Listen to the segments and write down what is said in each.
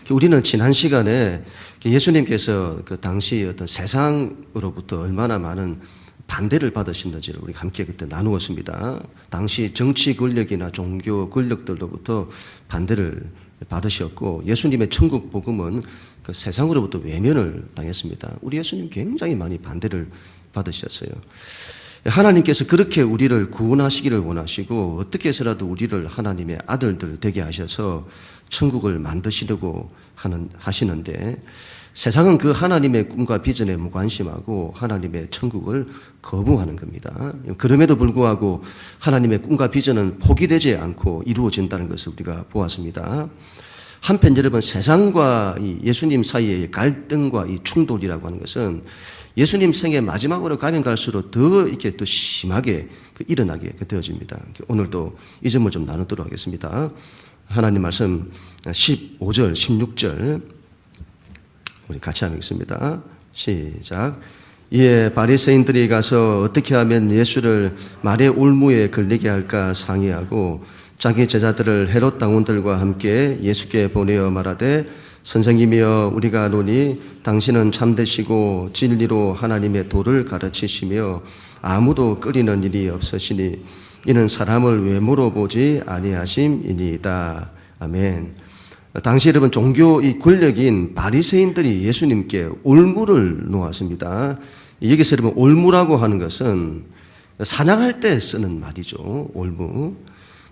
우리는 지난 시간에 예수님께서 그 당시 어떤 세상으로부터 얼마나 많은 반대를 받으셨는지를 우리 함께 그때 나누었습니다. 당시 정치 권력이나 종교 권력들로부터 반대를 받으셨고, 예수님의 천국 복음은 그 세상으로부터 외면을 당했습니다. 우리 예수님 굉장히 많이 반대를 받으셨어요. 하나님께서 그렇게 우리를 구원하시기를 원하시고, 어떻게 해서라도 우리를 하나님의 아들들 되게 하셔서 천국을 만드시려고 하시는데, 세상은 그 하나님의 꿈과 비전에 무관심하고 하나님의 천국을 거부하는 겁니다. 그럼에도 불구하고 하나님의 꿈과 비전은 포기되지 않고 이루어진다는 것을 우리가 보았습니다. 한편 여러분, 세상과 이 예수님 사이의 갈등과 이 충돌이라고 하는 것은 예수님 생애 마지막으로 가면 갈수록 더 이렇게 더 심하게 일어나게 되어집니다. 오늘도 이 점을 좀 나누도록 하겠습니다. 하나님 말씀 15절, 16절 우리 같이 하겠습니다. 시작. 이에 바리새인들이 가서 어떻게 하면 예수를 말의 올무에 걸리게 할까 상의하고 자기 제자들을 헤롯 당원들과 함께 예수께 보내어 말하되, 선생님이여, 우리가 아노니 당신은 참되시고 진리로 하나님의 도를 가르치시며 아무도 끓이는 일이 없으시니 이는 사람을 외모로 보지 아니하심이니이다. 아멘. 당시 여러분, 종교 이 권력인 바리새인들이 예수님께 올무를 놓았습니다. 여기서 여러분, 올무라고 하는 것은 사냥할 때 쓰는 말이죠. 올무.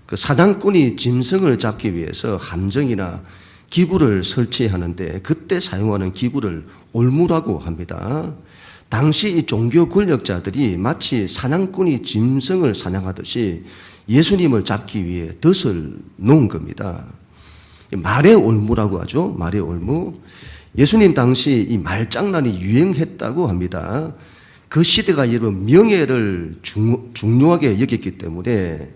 그 사냥꾼이 짐승을 잡기 위해서 함정이나 기구를 설치하는데 그때 사용하는 기구를 올무라고 합니다. 당시 이 종교 권력자들이 마치 사냥꾼이 짐승을 사냥하듯이 예수님을 잡기 위해 덫을 놓은 겁니다. 말의 올무라고 하죠. 말의 올무. 예수님 당시 이 말장난이 유행했다고 합니다. 그 시대가 여러분 명예를 중요하게 여겼기 때문에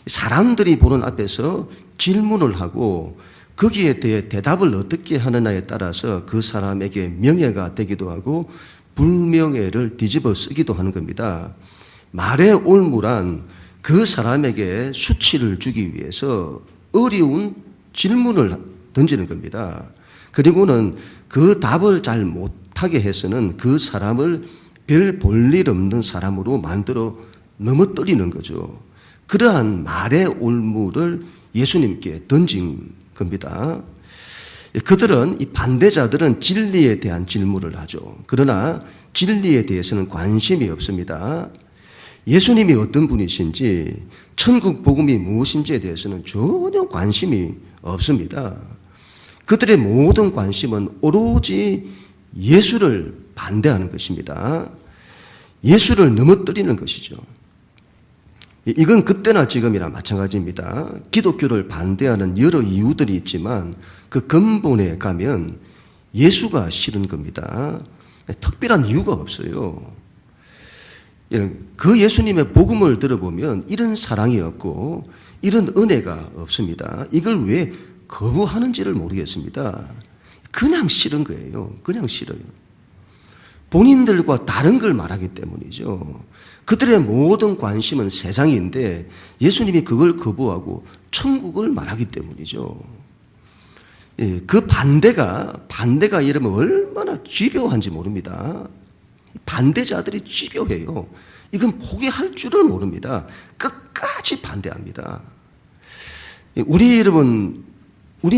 사람들이 보는 앞에서 질문을 하고 거기에 대해 대답을 어떻게 하느냐에 따라서 그 사람에게 명예가 되기도 하고 불명예를 뒤집어 쓰기도 하는 겁니다. 말의 올무란 그 사람에게 수치를 주기 위해서 어려운 질문을 던지는 겁니다. 그리고는 그 답을 잘 못하게 해서는 그 사람을 별 볼일 없는 사람으로 만들어 넘어뜨리는 거죠. 그러한 말의 올무를 예수님께 던진 겁니다. 그들은, 이 반대자들은 진리에 대한 질문을 하죠. 그러나 진리에 대해서는 관심이 없습니다. 예수님이 어떤 분이신지, 천국 복음이 무엇인지에 대해서는 전혀 관심이 없습니다. 그들의 모든 관심은 오로지 예수를 반대하는 것입니다. 예수를 넘어뜨리는 것이죠. 이건 그때나 지금이나 마찬가지입니다. 기독교를 반대하는 여러 이유들이 있지만 그 근본에 가면 예수가 싫은 겁니다. 특별한 이유가 없어요. 그 예수님의 복음을 들어보면 이런 사랑이 없고 이런 은혜가 없습니다. 이걸 왜 거부하는지를 모르겠습니다. 그냥 싫은 거예요. 그냥 싫어요. 본인들과 다른 걸 말하기 때문이죠. 그들의 모든 관심은 세상인데 예수님이 그걸 거부하고 천국을 말하기 때문이죠. 그 반대가 여러분 얼마나 집요한지 모릅니다. 반대자들이 집요해요. 이건 포기할 줄을 모릅니다. 끝까지 반대합니다. 우리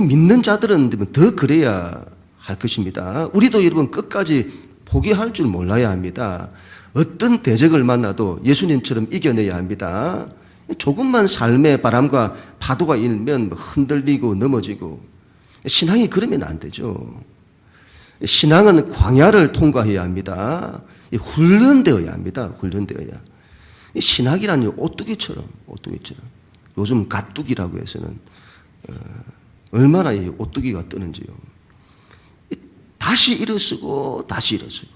믿는 자들은 더 그래야 할 것입니다. 우리도 여러분 끝까지 포기할 줄 몰라야 합니다. 어떤 대적을 만나도 예수님처럼 이겨내야 합니다. 조금만 삶의 바람과 파도가 일면 흔들리고 넘어지고, 신앙이 그러면 안 되죠. 신앙은 광야를 통과해야 합니다. 훈련되어야 합니다. 훈련되어야. 신학이란 오뚜기처럼 요즘 가뚜기라고 해서는 얼마나 이 오뚜기가 뜨는지요. 다시 일어서고 다시 일어서고.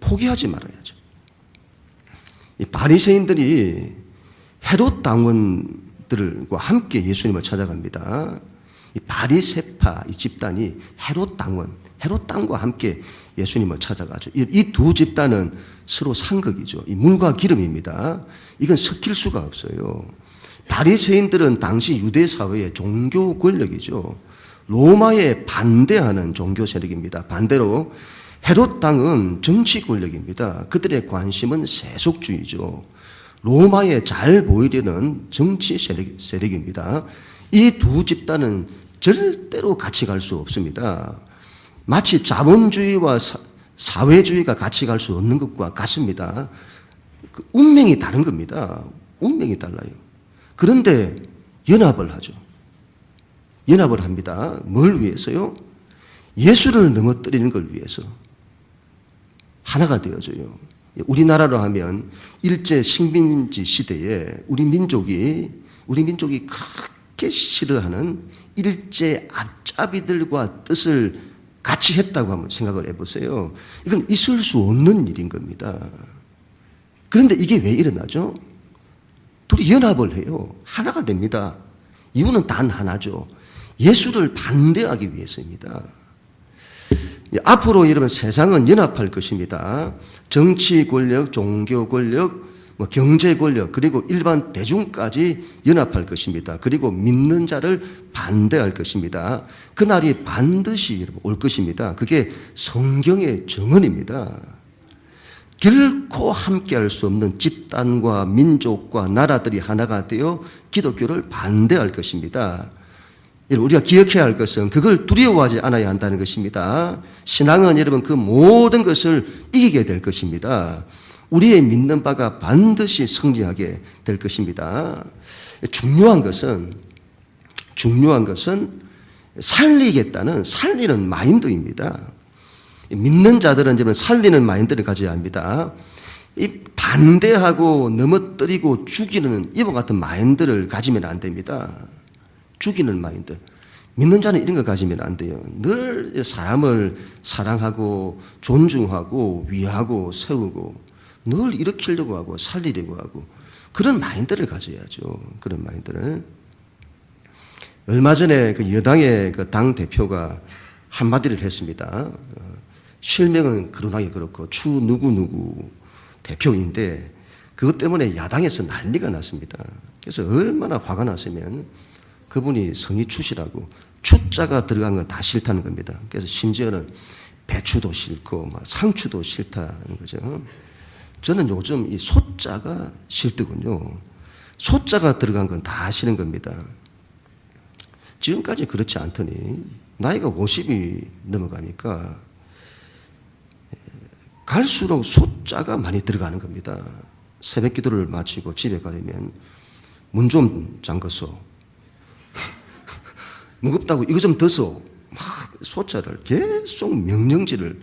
포기하지 말아야죠. 이 바리새인들이 헤롯 당원들과 함께 예수님을 찾아갑니다. 이 바리새파 이 집단이 헤롯 당과 함께 예수님을 찾아가죠. 이 두 집단은 서로 상극이죠. 이 물과 기름입니다. 이건 섞일 수가 없어요. 바리새인들은 당시 유대 사회의 종교 권력이죠. 로마에 반대하는 종교 세력입니다. 반대로 헤롯 당은 정치 권력입니다. 그들의 관심은 세속주의죠. 로마에 잘 보이려는 정치 세력입니다. 이 두 집단은 절대로 같이 갈 수 없습니다. 마치 자본주의와 사회주의가 같이 갈 수 없는 것과 같습니다. 그 운명이 다른 겁니다. 운명이 달라요. 그런데 연합을 하죠. 연합을 합니다. 뭘 위해서요? 예수를 넘어뜨리는 걸 위해서. 하나가 되어져요. 우리나라로 하면 일제 식민지 시대에 우리 민족이 그렇게 싫어하는 일제 앞잡이들과 뜻을 같이 했다고 한번 생각을 해보세요. 이건 있을 수 없는 일인 겁니다. 그런데 이게 왜 일어나죠? 둘이 연합을 해요. 하나가 됩니다. 이유는 단 하나죠. 예수를 반대하기 위해서입니다. 앞으로 여러분 세상은 연합할 것입니다. 정치 권력, 종교 권력, 경제 권력, 그리고 일반 대중까지 연합할 것입니다. 그리고 믿는 자를 반대할 것입니다. 그날이 반드시 올 것입니다. 그게 성경의 정언입니다. 결코 함께할 수 없는 집단과 민족과 나라들이 하나가 되어 기독교를 반대할 것입니다. 우리가 기억해야 할 것은 그걸 두려워하지 않아야 한다는 것입니다. 신앙은 여러분 그 모든 것을 이기게 될 것입니다. 우리의 믿는 바가 반드시 승리하게 될 것입니다. 중요한 것은 살리는 마인드입니다. 믿는 자들은 이제 살리는 마인드를 가져야 합니다. 이 반대하고 넘어뜨리고 죽이는 이와 같은 마인드를 가지면 안 됩니다. 죽이는 마인드. 믿는 자는 이런 걸 가지면 안 돼요. 늘 사람을 사랑하고 존중하고 위하고 세우고 늘 일으키려고 하고 살리려고 하고 그런 마인드를 가져야죠. 그런 마인드를. 얼마 전에 그 여당의 그 당 대표가 한마디를 했습니다. 실명은 거론하기 그렇고 추 누구누구 대표인데 그것 때문에 야당에서 난리가 났습니다. 그래서 얼마나 화가 났으면 그분이 성이 추시라고 추자가 들어간 건 다 싫다는 겁니다. 그래서 심지어는 배추도 싫고 상추도 싫다는 거죠. 저는 요즘 이 소자가 싫더군요. 소자가 들어간 건 다 싫은 겁니다. 지금까지 그렇지 않더니 나이가 50이 넘어가니까 갈수록 소자가 많이 들어가는 겁니다. 새벽 기도를 마치고 집에 가려면 문 좀 잠그소. 무겁다고 이거 좀 더소. 막 소자를 계속 명령질을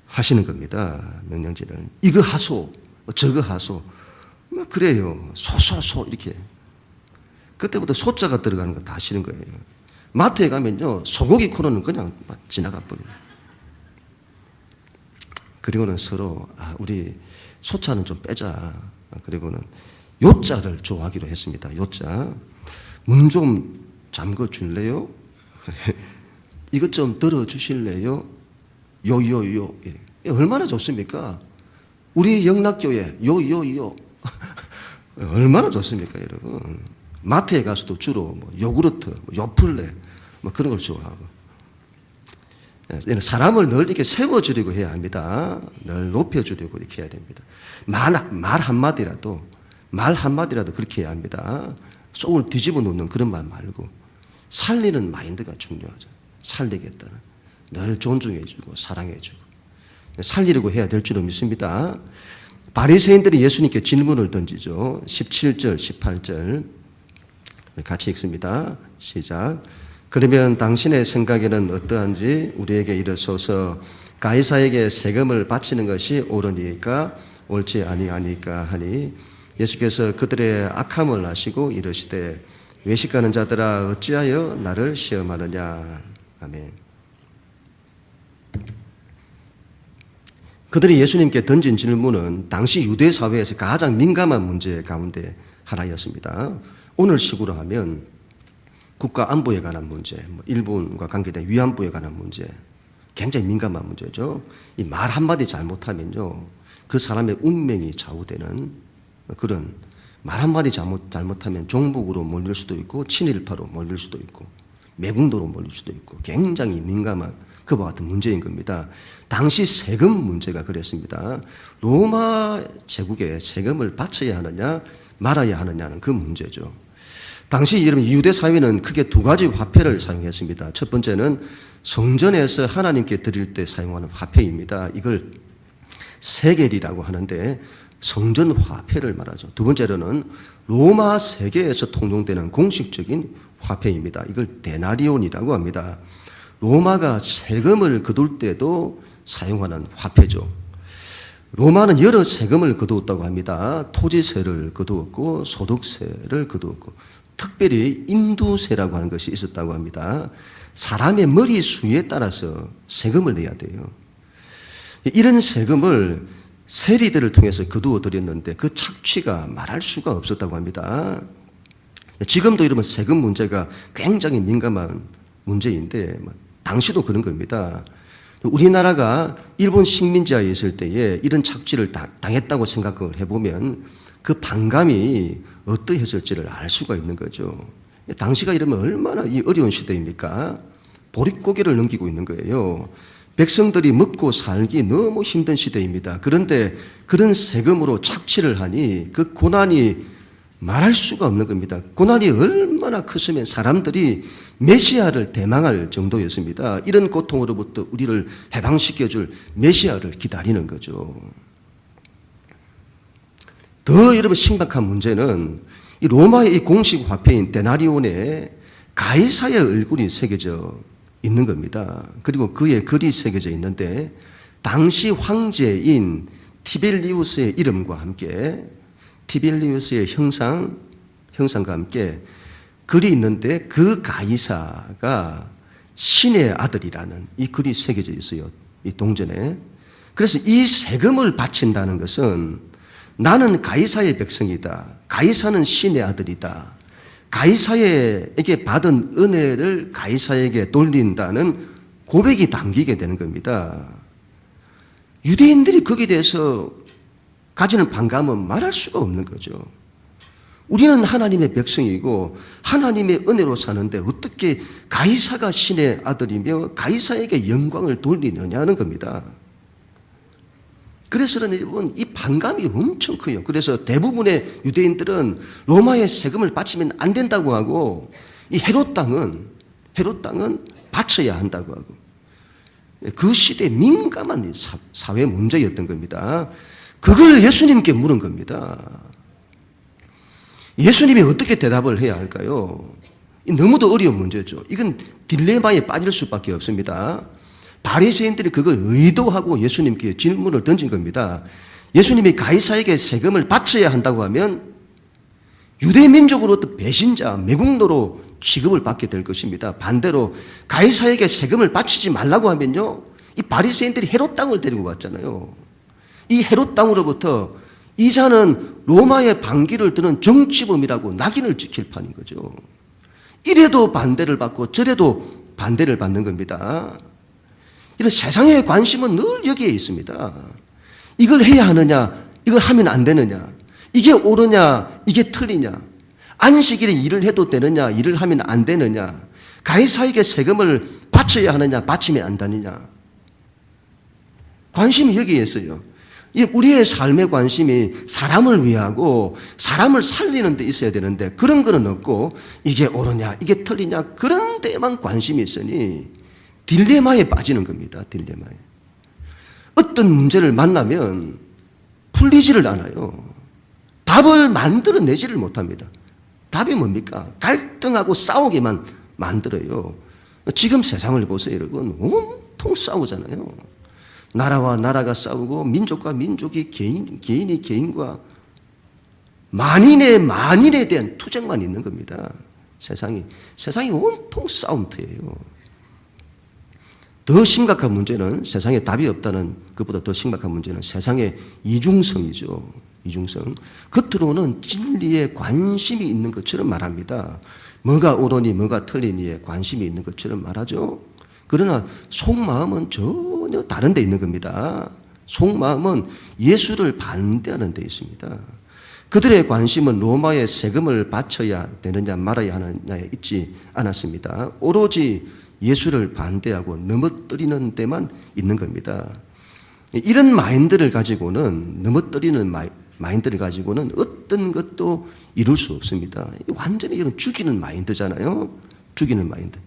하시는 겁니다. 명령질을. 이거 하소. 저거 하소. 막 그래요. 소소소 이렇게. 그때부터 소자가 들어가는 거 다 싫은 거예요. 마트에 가면요. 소고기 코너는 그냥 지나가 버려요. 그리고는 서로 우리 소자는 좀 빼자. 그리고는 요자를 좋아하기로 했습니다. 요자. 문 좀 잠궈 줄래요? 이것 좀 들어 주실래요? 요요요. 얼마나 좋습니까? 우리 영락교회 요요요. 얼마나 좋습니까, 여러분? 마트에 가서도 주로 요구르트, 요플레 그런 걸 좋아하고. 사람을 늘 이렇게 세워주려고 해야 합니다. 늘 높여주려고 이렇게 해야 됩니다. 말 한마디라도 그렇게 해야 합니다. 속을 뒤집어 놓는 그런 말 말고 살리는 마인드가 중요하죠. 살리겠다는. 늘 존중해주고 사랑해주고 살리려고 해야 될 줄로 믿습니다. 바리새인들이 예수님께 질문을 던지죠. 17절, 18절 같이 읽습니다. 시작. 그러면 당신의 생각에는 어떠한지 우리에게 이르소서. 가이사에게 세금을 바치는 것이 옳으니까 옳지 아니하니까 하니 예수께서 그들의 악함을 아시고 이르시되 외식하는 자들아 어찌하여 나를 시험하느냐. 아멘. 그들이 예수님께 던진 질문은 당시 유대 사회에서 가장 민감한 문제 가운데 하나였습니다. 오늘 식으로 하면 국가 안보에 관한 문제, 일본과 관계된 위안부에 관한 문제, 굉장히 민감한 문제죠. 이 말 한마디 잘못하면요, 그 사람의 운명이 좌우되는 그런 말 한마디 잘못하면 종북으로 몰릴 수도 있고 친일파로 몰릴 수도 있고 매국노로 몰릴 수도 있고 굉장히 민감한 그와 같은 문제인 겁니다. 당시 세금 문제가 그랬습니다. 로마 제국에 세금을 바쳐야 하느냐 말아야 하느냐는 그 문제죠. 당시 여러분 유대 사회는 크게 두 가지 화폐를 사용했습니다. 첫 번째는 성전에서 하나님께 드릴 때 사용하는 화폐입니다. 이걸 세겔이라고 하는데 성전 화폐를 말하죠. 두 번째로는 로마 세계에서 통용되는 공식적인 화폐입니다. 이걸 데나리온이라고 합니다. 로마가 세금을 거둘 때도 사용하는 화폐죠. 로마는 여러 세금을 거두었다고 합니다. 토지세를 거두었고 소득세를 거두었고 특별히 인두세라고 하는 것이 있었다고 합니다. 사람의 머리 수에 따라서 세금을 내야 돼요. 이런 세금을 세리들을 통해서 거두어 드렸는데 그 착취가 말할 수가 없었다고 합니다. 지금도 이러면 세금 문제가 굉장히 민감한 문제인데 당시도 그런 겁니다. 우리나라가 일본 식민지하에 있을 때에 이런 착취를 당했다고 생각을 해보면 그 반감이 어떠했을지를 알 수가 있는 거죠. 당시가 이러면 얼마나 이 어려운 시대입니까? 보릿고개를 넘기고 있는 거예요. 백성들이 먹고 살기 너무 힘든 시대입니다. 그런데 그런 세금으로 착취를 하니 그 고난이 말할 수가 없는 겁니다. 고난이 얼마나 컸으면 사람들이 메시아를 대망할 정도였습니다. 이런 고통으로부터 우리를 해방시켜줄 메시아를 기다리는 거죠. 더 여러분 심각한 문제는 이 로마의 이 공식 화폐인 데나리온에 가이사의 얼굴이 새겨져 있는 겁니다. 그리고 그의 글이 새겨져 있는데 당시 황제인 티벨리우스의 이름과 함께 티벨리우스의 형상과 함께 글이 있는데 그 가이사가 신의 아들이라는 이 글이 새겨져 있어요. 이 동전에. 그래서 이 세금을 바친다는 것은 나는 가이사의 백성이다. 가이사는 신의 아들이다. 가이사에게 받은 은혜를 가이사에게 돌린다는 고백이 담기게 되는 겁니다. 유대인들이 거기에 대해서 가지는 반감은 말할 수가 없는 거죠. 우리는 하나님의 백성이고 하나님의 은혜로 사는데 어떻게 가이사가 신의 아들이며 가이사에게 영광을 돌리느냐는 겁니다. 그래서는 여러분 이 반감이 엄청 커요. 그래서 대부분의 유대인들은 로마의 세금을 바치면 안 된다고 하고 이 헤롯 땅은 바쳐야 한다고 하고 그 시대에 민감한 사회 문제였던 겁니다. 그걸 예수님께 물은 겁니다. 예수님이 어떻게 대답을 해야 할까요? 너무도 어려운 문제죠. 이건 딜레마에 빠질 수밖에 없습니다. 바리새인들이 그걸 의도하고 예수님께 질문을 던진 겁니다. 예수님이 가이사에게 세금을 바쳐야 한다고 하면 유대 민족으로부터 배신자, 매국노로 취급을 받게 될 것입니다. 반대로 가이사에게 세금을 바치지 말라고 하면요, 이 바리새인들이 헤롯 땅을 데리고 갔잖아요. 이 헤롯 땅으로부터 이 자는 로마의 반기를 드는 정치범이라고 낙인을 찍힐 판인 거죠. 이래도 반대를 받고 저래도 반대를 받는 겁니다. 이런 세상의 관심은 늘 여기에 있습니다. 이걸 해야 하느냐, 이걸 하면 안 되느냐, 이게 옳으냐, 이게 틀리냐, 안식일에 일을 해도 되느냐, 일을 하면 안 되느냐, 가이사에게 세금을 바쳐야 하느냐, 바치면 안 되느냐. 관심이 여기에 있어요. 우리의 삶의 관심이 사람을 위하고 사람을 살리는 데 있어야 되는데 그런 거는 없고 이게 옳으냐, 이게 틀리냐, 그런 데만 관심이 있으니 딜레마에 빠지는 겁니다. 딜레마에. 어떤 문제를 만나면 풀리지를 않아요. 답을 만들어내지를 못합니다. 답이 뭡니까? 갈등하고 싸우게만 만들어요. 지금 세상을 보세요, 여러분. 온통 싸우잖아요. 나라와 나라가 싸우고 민족과 민족이 개인이 개인과 만인에 대한 투쟁만 있는 겁니다. 세상이 온통 싸움터예요. 더 심각한 문제는 세상에 답이 없다는 것보다 더 심각한 문제는 세상의 이중성이죠. 이중성. 겉으로는 진리에 관심이 있는 것처럼 말합니다. 뭐가 옳으니 뭐가 틀리니에 관심이 있는 것처럼 말하죠. 그러나 속마음은 전혀 다른 데 있는 겁니다. 속마음은 예수를 반대하는 데 있습니다. 그들의 관심은 로마에 세금을 바쳐야 되느냐 말아야 하느냐에 있지 않았습니다. 오로지 예수를 반대하고 넘어뜨리는 데만 있는 겁니다. 이런 마인드를 가지고는 넘어뜨리는 마인드를 가지고는 어떤 것도 이룰 수 없습니다. 완전히 이런 죽이는 마인드잖아요. 죽이는 마인드.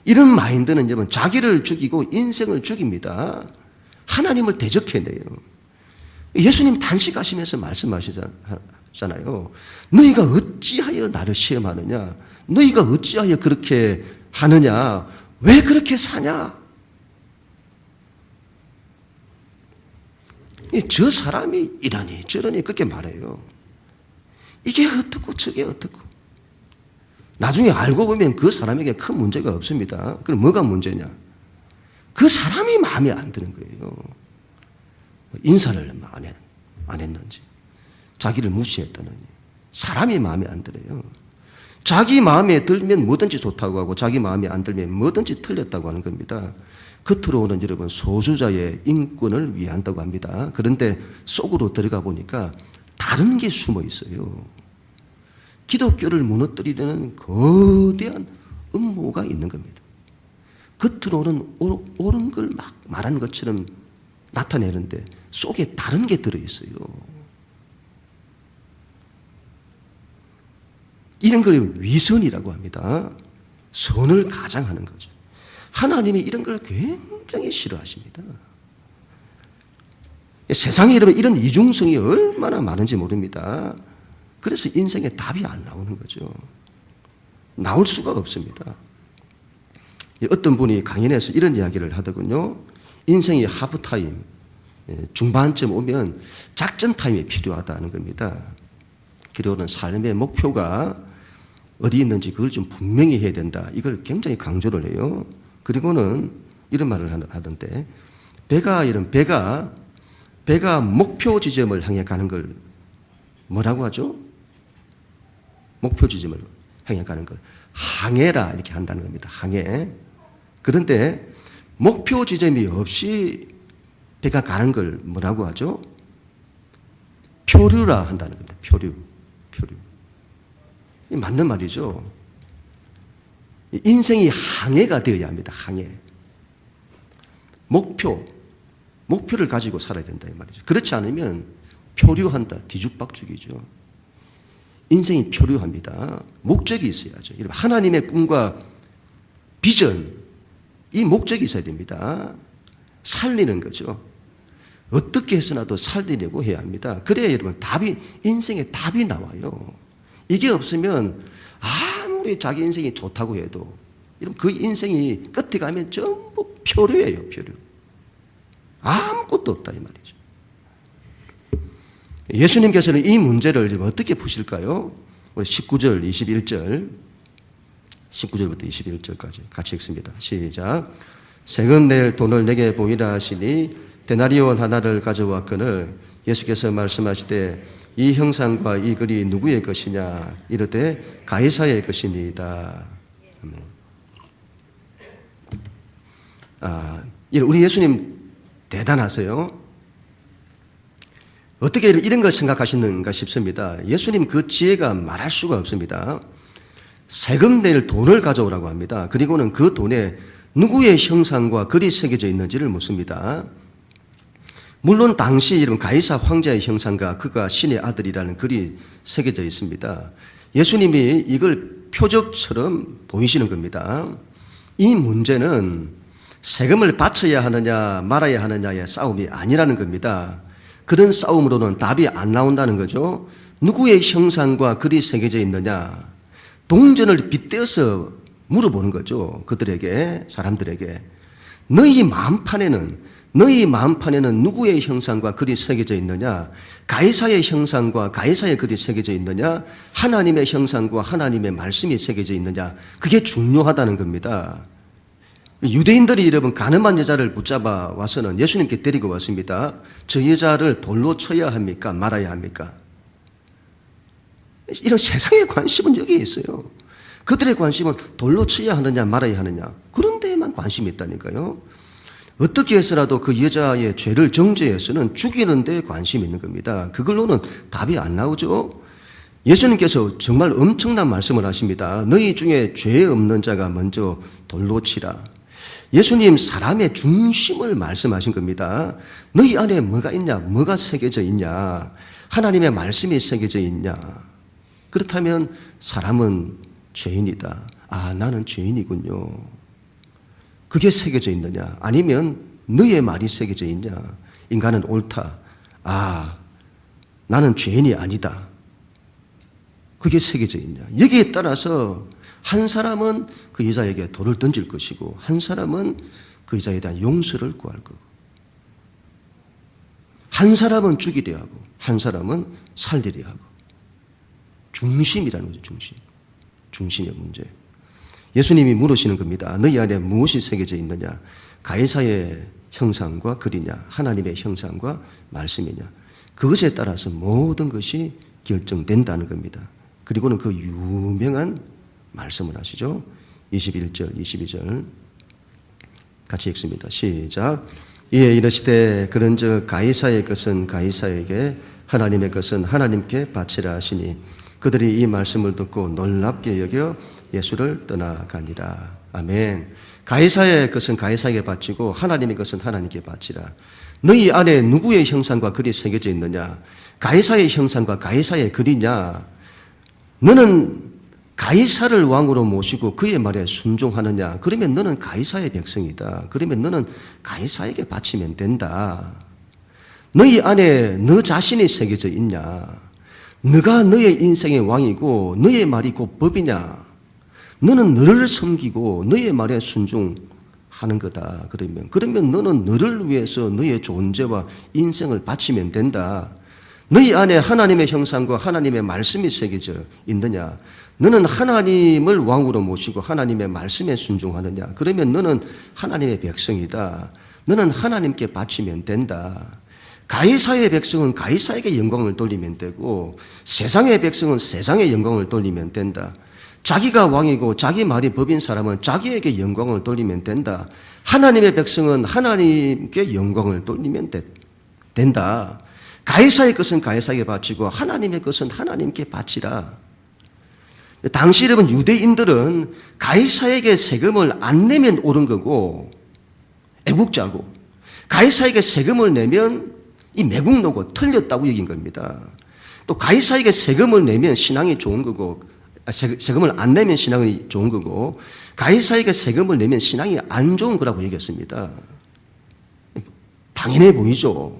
이런 마인드는 이제 자기를 죽이고 인생을 죽입니다. 하나님을 대적해내요. 예수님 단식하시면서 말씀하시잖아요. 너희가 어찌하여 나를 시험하느냐? 너희가 어찌하여 그렇게 하느냐? 왜 그렇게 사냐? 저 사람이 이러니 저러니 그렇게 말해요. 이게 어떻고 저게 어떻고. 나중에 알고 보면 그 사람에게 큰 문제가 없습니다. 그럼 뭐가 문제냐? 그 사람이 마음에 안 드는 거예요. 인사를 안 했는지, 자기를 무시했다느니, 사람이 마음에 안 들어요. 자기 마음에 들면 뭐든지 좋다고 하고 자기 마음에 안 들면 뭐든지 틀렸다고 하는 겁니다. 겉으로는 여러분 소수자의 인권을 위한다고 합니다. 그런데 속으로 들어가 보니까 다른 게 숨어 있어요. 기독교를 무너뜨리려는 거대한 음모가 있는 겁니다. 겉으로는 옳은 걸 막 말하는 것처럼 나타내는데 속에 다른 게 들어있어요. 이런 걸 위선이라고 합니다. 선을 가장하는 거죠. 하나님이 이런 걸 굉장히 싫어하십니다. 세상에 이런 이중성이 얼마나 많은지 모릅니다. 그래서 인생에 답이 안 나오는 거죠. 나올 수가 없습니다. 어떤 분이 강연에서 이런 이야기를 하더군요. 인생이 하프타임, 중반쯤 오면 작전 타임이 필요하다는 겁니다. 그리고는 삶의 목표가 어디 있는지 그걸 좀 분명히 해야 된다. 이걸 굉장히 강조를 해요. 그리고는 이런 말을 하던데, 배가 목표 지점을 향해 가는 걸 뭐라고 하죠? 목표 지점을 향해 가는 걸 항해라 이렇게 한다는 겁니다. 항해. 그런데 목표 지점이 없이 배가 가는 걸 뭐라고 하죠? 표류라 한다는 겁니다. 표류. 맞는 말이죠. 인생이 항해가 되어야 합니다. 항해. 목표를 가지고 살아야 된다 이 말이죠. 그렇지 않으면 표류한다. 뒤죽박죽이죠. 인생이 표류합니다. 목적이 있어야죠. 하나님의 꿈과 비전, 이 목적이 있어야 됩니다. 살리는 거죠. 어떻게 해서라도 살리려고 해야 합니다. 그래야 여러분 인생의 답이 나와요. 이게 없으면 아무리 자기 인생이 좋다고 해도 그 인생이 끝에 가면 전부 표류예요. 표류. 아무것도 없다 이 말이죠. 예수님께서는 이 문제를 어떻게 푸실까요? 우리 19절, 19절부터 21절까지 같이 읽습니다. 시작. 세금 낼 돈을 내게 보이라 하시니 데나리온 하나를 가져왔거늘 예수께서 말씀하시되 이 형상과 이 글이 누구의 것이냐 이르되 가이사의 것이니이다. 우리 예수님 대단하세요. 어떻게 이런 걸 생각하시는가 싶습니다. 예수님 그 지혜가 말할 수가 없습니다. 세금 낼 돈을 가져오라고 합니다. 그리고는 그 돈에 누구의 형상과 글이 새겨져 있는지를 묻습니다. 물론 당시 이름 가이사 황제의 형상과 그가 신의 아들이라는 글이 새겨져 있습니다. 예수님이 이걸 표적처럼 보이시는 겁니다. 이 문제는 세금을 바쳐야 하느냐 말아야 하느냐의 싸움이 아니라는 겁니다. 그런 싸움으로는 답이 안 나온다는 거죠. 누구의 형상과 글이 새겨져 있느냐. 동전을 빗대어서 물어보는 거죠. 그들에게, 사람들에게. 너희 마음판에는 누구의 형상과 글이 새겨져 있느냐? 가이사의 형상과 가이사의 글이 새겨져 있느냐? 하나님의 형상과 하나님의 말씀이 새겨져 있느냐? 그게 중요하다는 겁니다. 유대인들이 여러분 가늠한 여자를 붙잡아 와서는 예수님께 데리고 왔습니다. 저 여자를 돌로 쳐야 합니까? 말아야 합니까? 이런 세상의 관심은 여기에 있어요. 그들의 관심은 돌로 쳐야 하느냐 말아야 하느냐 그런 데에만 관심이 있다니까요. 어떻게 해서라도 그 여자의 죄를 정죄해서는 죽이는 데 관심이 있는 겁니다. 그걸로는 답이 안 나오죠. 예수님께서 정말 엄청난 말씀을 하십니다. 너희 중에 죄 없는 자가 먼저 돌로 치라. 예수님 사람의 중심을 말씀하신 겁니다. 너희 안에 뭐가 있냐? 뭐가 새겨져 있냐? 하나님의 말씀이 새겨져 있냐? 그렇다면 사람은 죄인이다. 아, 나는 죄인이군요. 그게 새겨져 있느냐? 아니면 너의 말이 새겨져 있냐? 인간은 옳다. 아, 나는 죄인이 아니다. 그게 새겨져 있냐? 여기에 따라서 한 사람은 그 여자에게 돌을 던질 것이고 한 사람은 그 여자에 대한 용서를 구할 거고 한 사람은 죽이려 하고 한 사람은 살리려 하고 중심이라는 거죠. 중심의 문제. 예수님이 물으시는 겁니다. 너희 안에 무엇이 새겨져 있느냐? 가이사의 형상과 글이냐? 하나님의 형상과 말씀이냐? 그것에 따라서 모든 것이 결정된다는 겁니다. 그리고는 그 유명한 말씀을 하시죠. 21절, 22절 같이 읽습니다. 시작. 이에 이르시되 그런즉 가이사의 것은 가이사에게 하나님의 것은 하나님께 바치라 하시니 그들이 이 말씀을 듣고 놀랍게 여겨 예수를 떠나가니라. 아멘. 가이사의 것은 가이사에게 바치고 하나님의 것은 하나님께 바치라. 너희 안에 누구의 형상과 글이 새겨져 있느냐? 가이사의 형상과 가이사의 글이냐? 너는 가이사를 왕으로 모시고 그의 말에 순종하느냐? 그러면 너는 가이사의 백성이다. 그러면 너는 가이사에게 바치면 된다. 너희 안에 너 자신이 새겨져 있냐? 너가 너의 인생의 왕이고 너의 말이 곧 법이냐? 너는 너를 섬기고 너의 말에 순종하는 거다. 그러면 너는 너를 위해서 너의 존재와 인생을 바치면 된다. 너희 안에 하나님의 형상과 하나님의 말씀이 새겨져 있느냐? 너는 하나님을 왕으로 모시고 하나님의 말씀에 순종하느냐? 그러면 너는 하나님의 백성이다. 너는 하나님께 바치면 된다. 가이사의 백성은 가이사에게 영광을 돌리면 되고 세상의 백성은 세상에 영광을 돌리면 된다. 자기가 왕이고 자기 말이 법인 사람은 자기에게 영광을 돌리면 된다. 하나님의 백성은 하나님께 영광을 돌리면 된다. 가이사의 것은 가이사에게 바치고 하나님의 것은 하나님께 바치라. 당시 여러분 유대인들은 가이사에게 세금을 안 내면 옳은 거고 애국자고 가이사에게 세금을 내면 이 매국노고 틀렸다고 여긴 겁니다. 또 가이사에게 세금을 내면 신앙이 좋은 거고 세금을 안 내면 신앙이 좋은 거고 가이사에게 세금을 내면 신앙이 안 좋은 거라고 얘기했습니다. 당연해 보이죠.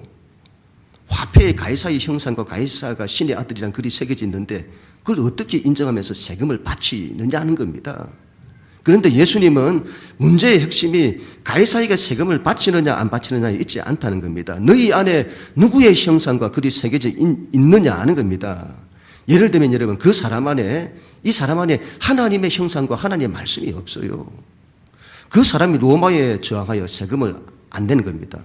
화폐에 가이사의 형상과 가이사가 신의 아들이란 글이 새겨져 있는데 그걸 어떻게 인정하면서 세금을 바치느냐 하는 겁니다. 그런데 예수님은 문제의 핵심이 가이사에게 세금을 바치느냐 안 바치느냐에 있지 않다는 겁니다. 너희 안에 누구의 형상과 글이 새겨져 있느냐 하는 겁니다. 예를 들면 여러분 그 사람 안에 이 사람 안에 하나님의 형상과 하나님의 말씀이 없어요. 그 사람이 로마에 저항하여 세금을 안 내는 겁니다.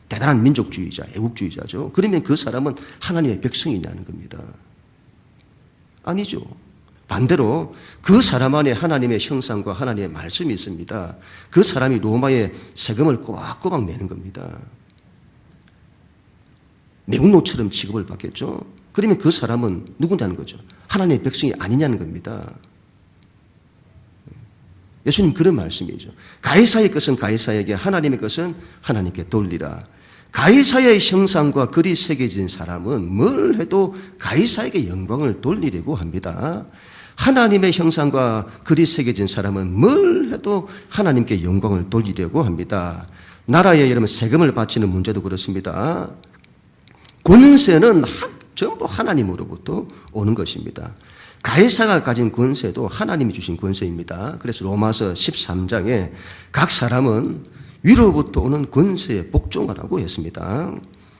대단한 민족주의자, 애국주의자죠. 그러면 그 사람은 하나님의 백성이냐는 겁니다. 아니죠. 반대로 그 사람 안에 하나님의 형상과 하나님의 말씀이 있습니다. 그 사람이 로마에 세금을 꼬박꼬박 내는 겁니다. 매국노처럼 취급을 받겠죠. 그러면 그 사람은 누구냐는 거죠. 하나님의 백성이 아니냐는 겁니다. 예수님 그런 말씀이죠. 가이사의 것은 가이사에게 하나님의 것은 하나님께 돌리라. 가이사의 형상과 글이 새겨진 사람은 뭘 해도 가이사에게 영광을 돌리려고 합니다. 하나님의 형상과 글이 새겨진 사람은 뭘 해도 하나님께 영광을 돌리려고 합니다. 나라에 여러분 세금을 바치는 문제도 그렇습니다. 권세는 전부 하나님으로부터 오는 것입니다. 가이사가 가진 권세도 하나님이 주신 권세입니다. 그래서 로마서 13장에 각 사람은 위로부터 오는 권세에 복종하라고 했습니다.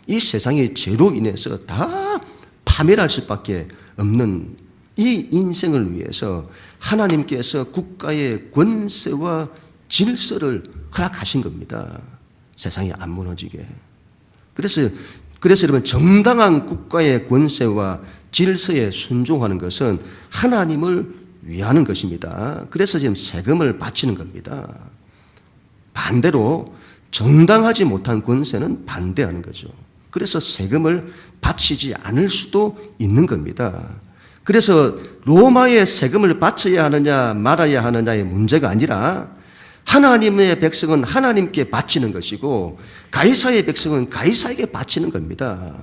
이 세상의 죄로 인해서 다 파멸할 수밖에 없는 이 인생을 위해서 하나님께서 국가의 권세와 질서를 허락하신 겁니다. 세상이 안 무너지게. 그래서 여러분 정당한 국가의 권세와 질서에 순종하는 것은 하나님을 위하는 것입니다. 그래서 지금 세금을 바치는 겁니다. 반대로 정당하지 못한 권세는 반대하는 거죠. 그래서 세금을 바치지 않을 수도 있는 겁니다. 그래서 로마의 세금을 바쳐야 하느냐 말아야 하느냐의 문제가 아니라 하나님의 백성은 하나님께 바치는 것이고 가이사의 백성은 가이사에게 바치는 겁니다.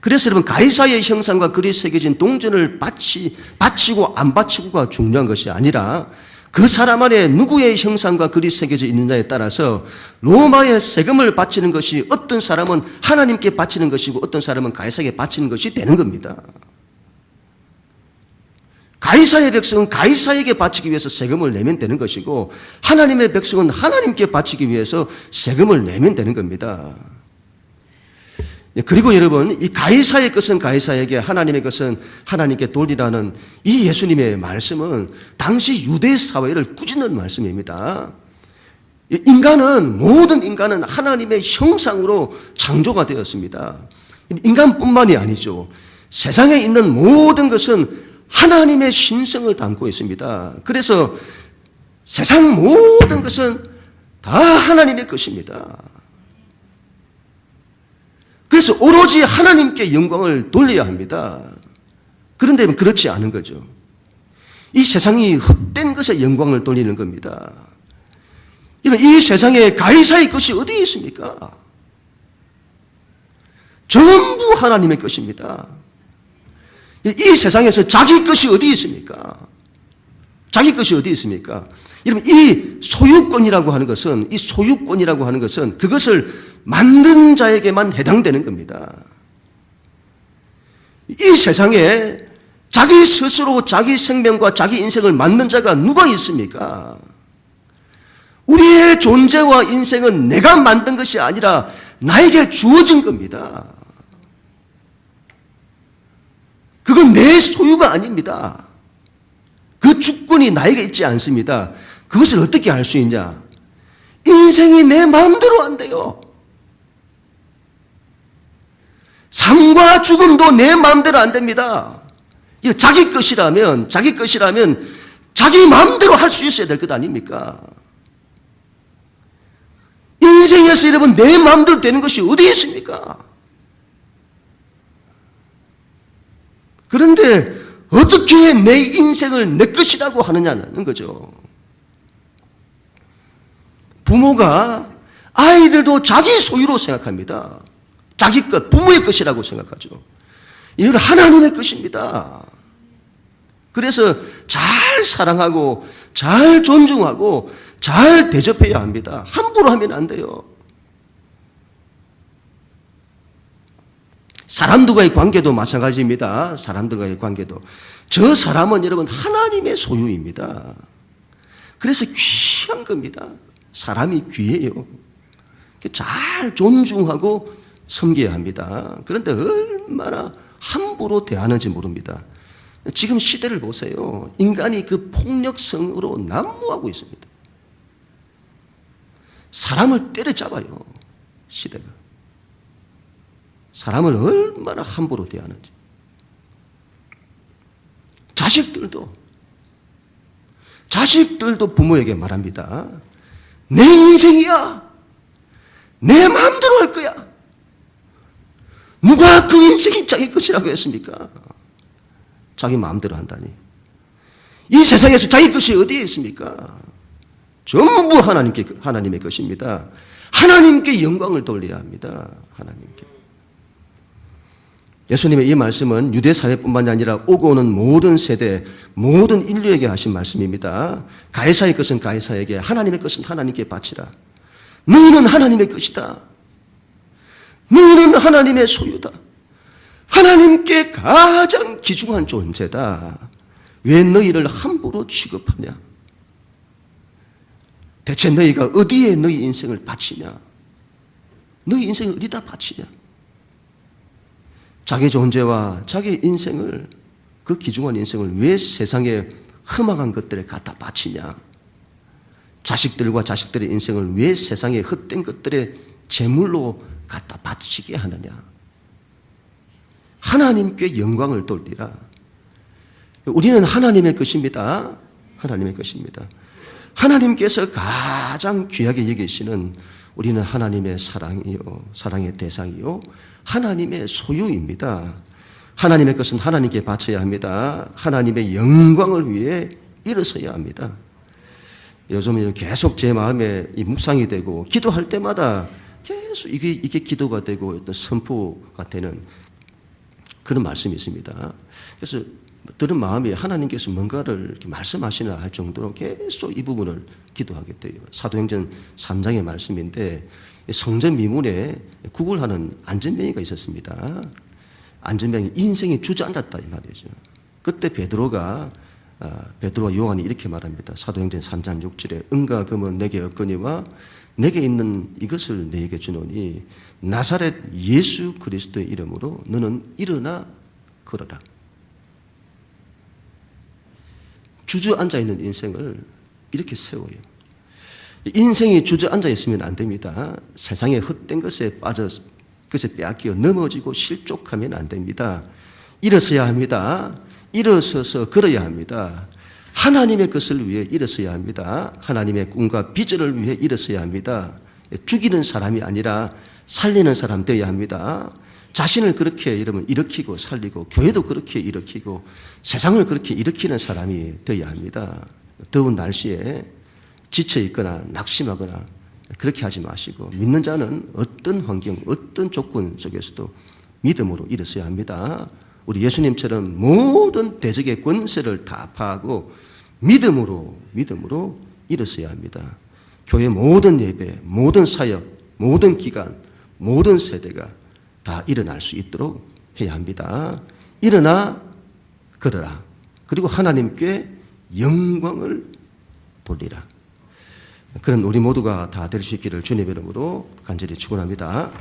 그래서 여러분 가이사의 형상과 글이 새겨진 동전을 바치고 안 바치고가 중요한 것이 아니라 그 사람 안에 누구의 형상과 글이 새겨져 있느냐에 따라서 로마의 세금을 바치는 것이 어떤 사람은 하나님께 바치는 것이고 어떤 사람은 가이사에게 바치는 것이 되는 겁니다. 가이사의 백성은 가이사에게 바치기 위해서 세금을 내면 되는 것이고 하나님의 백성은 하나님께 바치기 위해서 세금을 내면 되는 겁니다. 그리고 여러분, 이 가이사의 것은 가이사에게, 하나님의 것은 하나님께 돌리라는 이 예수님의 말씀은 당시 유대 사회를 꾸짖는 말씀입니다. 모든 인간은 하나님의 형상으로 창조가 되었습니다. 인간뿐만이 아니죠. 세상에 있는 모든 것은 하나님의 신성을 담고 있습니다. 그래서 세상 모든 것은 다 하나님의 것입니다. 그래서 오로지 하나님께 영광을 돌려야 합니다. 그런데 그렇지 않은 거죠. 이 세상이 헛된 것에 영광을 돌리는 겁니다. 이 세상에 가이사의 것이 어디에 있습니까? 전부 하나님의 것입니다. 이 세상에서 자기 것이 어디 있습니까? 자기 것이 어디 있습니까? 여러분, 이 소유권이라고 하는 것은 그것을 만든 자에게만 해당되는 겁니다. 이 세상에 자기 스스로 자기 생명과 자기 인생을 만든 자가 누가 있습니까? 우리의 존재와 인생은 내가 만든 것이 아니라 나에게 주어진 겁니다. 그건 내 소유가 아닙니다. 그 주권이 나에게 있지 않습니다. 그것을 어떻게 알 수 있냐? 인생이 내 마음대로 안 돼요. 삶과 죽음도 내 마음대로 안 됩니다. 자기 것이라면 자기 마음대로 할 수 있어야 될 것 아닙니까? 인생에서 여러분 내 마음대로 되는 것이 어디에 있습니까? 그런데 어떻게 내 인생을 내 것이라고 하느냐는 거죠. 부모가 아이들도 자기 소유로 생각합니다. 자기 것, 부모의 것이라고 생각하죠. 이건 하나님의 것입니다. 그래서 잘 사랑하고 잘 존중하고 잘 대접해야 합니다. 함부로 하면 안 돼요. 사람들과의 관계도 마찬가지입니다. 사람들과의 관계도. 저 사람은 여러분 하나님의 소유입니다. 그래서 귀한 겁니다. 사람이 귀해요. 잘 존중하고 섬겨야 합니다. 그런데 얼마나 함부로 대하는지 모릅니다. 지금 시대를 보세요. 인간이 그 폭력성으로 난무하고 있습니다. 사람을 때려잡아요. 시대가. 사람을 얼마나 함부로 대하는지. 자식들도 부모에게 말합니다. 내 인생이야. 내 마음대로 할 거야. 누가 그 인생이 자기 것이라고 했습니까? 자기 마음대로 한다니. 이 세상에서 자기 것이 어디에 있습니까? 전부 하나님의 것입니다. 하나님께 영광을 돌려야 합니다. 하나님께. 예수님의 이 말씀은 유대 사회뿐만이 아니라 오고 오는 모든 세대, 모든 인류에게 하신 말씀입니다. 가이사의 것은 가이사에게, 하나님의 것은 하나님께 바치라. 너희는 하나님의 것이다. 너희는 하나님의 소유다. 하나님께 가장 귀중한 존재다. 왜 너희를 함부로 취급하냐? 대체 너희가 어디에 너희 인생을 바치냐? 너희 인생을 어디다 바치냐? 자기 존재와 자기 인생을, 그 귀중한 인생을 왜 세상에 흠악한 것들에 갖다 바치냐? 자식들과 자식들의 인생을 왜 세상에 헛된 것들에 제물로 갖다 바치게 하느냐? 하나님께 영광을 돌리라. 우리는 하나님의 것입니다. 하나님의 것입니다. 하나님께서 가장 귀하게 여기시는 우리는 하나님의 사랑이요, 사랑의 대상이요, 하나님의 소유입니다. 하나님의 것은 하나님께 바쳐야 합니다. 하나님의 영광을 위해 일어서야 합니다. 요즘은 계속 제 마음에 이 묵상이 되고 기도할 때마다 계속 이게 기도가 되고 어떤 선포가 되는 그런 말씀이 있습니다. 그래서 들은 마음이 하나님께서 뭔가를 이렇게 말씀하시나 할 정도로 계속 이 부분을 기도하게 돼요. 사도행전 3장의 말씀인데 성전 미문에 구걸하는 안전병이가 있었습니다. 안전병이 인생이 주저앉았다 이 말이죠. 그때 베드로와 요한이 이렇게 말합니다. 사도행전 3장 6절에 은과 금은 내게 없거니와 내게 있는 이것을 너에게 주노니 나사렛 예수 그리스도의 이름으로 너는 일어나 걸어라. 주저앉아 있는 인생을 이렇게 세워요. 인생이 주저앉아 있으면 안 됩니다. 세상의 헛된 것에 그것에 빼앗겨 넘어지고 실족하면 안 됩니다. 일어서야 합니다. 일어서서 걸어야 합니다. 하나님의 것을 위해 일어서야 합니다. 하나님의 꿈과 비전을 위해 일어서야 합니다. 죽이는 사람이 아니라 살리는 사람 되어야 합니다. 자신을 그렇게 여러분 일으키고 살리고 교회도 그렇게 일으키고 세상을 그렇게 일으키는 사람이 되어야 합니다. 더운 날씨에 지쳐 있거나 낙심하거나 그렇게 하지 마시고 믿는 자는 어떤 환경, 어떤 조건 속에서도 믿음으로 일어서야 합니다. 우리 예수님처럼 모든 대적의 권세를 다 파하고 믿음으로 일어서야 합니다. 교회 모든 예배, 모든 사역, 모든 기간, 모든 세대가 다 일어날 수 있도록 해야 합니다. 일어나 걸어라. 그리고 하나님께 영광을 돌리라. 그런 우리 모두가 다 될 수 있기를 주님의 이름으로 간절히 축원합니다.